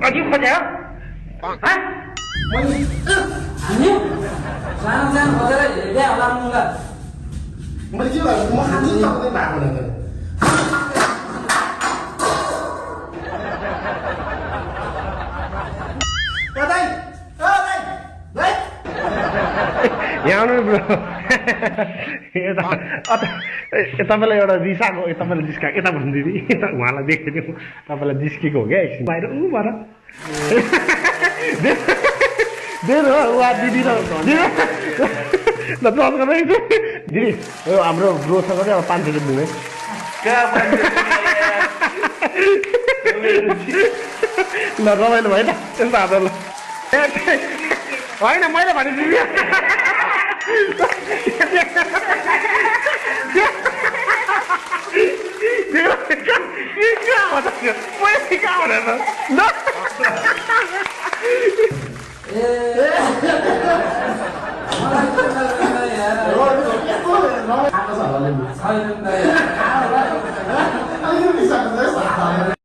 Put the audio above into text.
अघि खोज्यो हामी सानो सानो खोजेर हेर्दै होला मुला मैले के गर्नु म खानु सक्दै भएको रहेछ यहाँ आउनु ब्रो तपाईँलाई एउटा रिसाएको तपाईँलाई जिस्काएको यता भन्नु दिदी यता उहाँलाई देखेको थियो तपाईँलाई जिस्केको हो क्या एकछिन बाहिर भएर उहाँ दिदी र दिदी हाम्रो ब्रोसँग चाहिँ अब 500 रुपियाँ ल रमाइलो भयो त यस्तो हाम्रो ल होइन मैले भने दिदी ए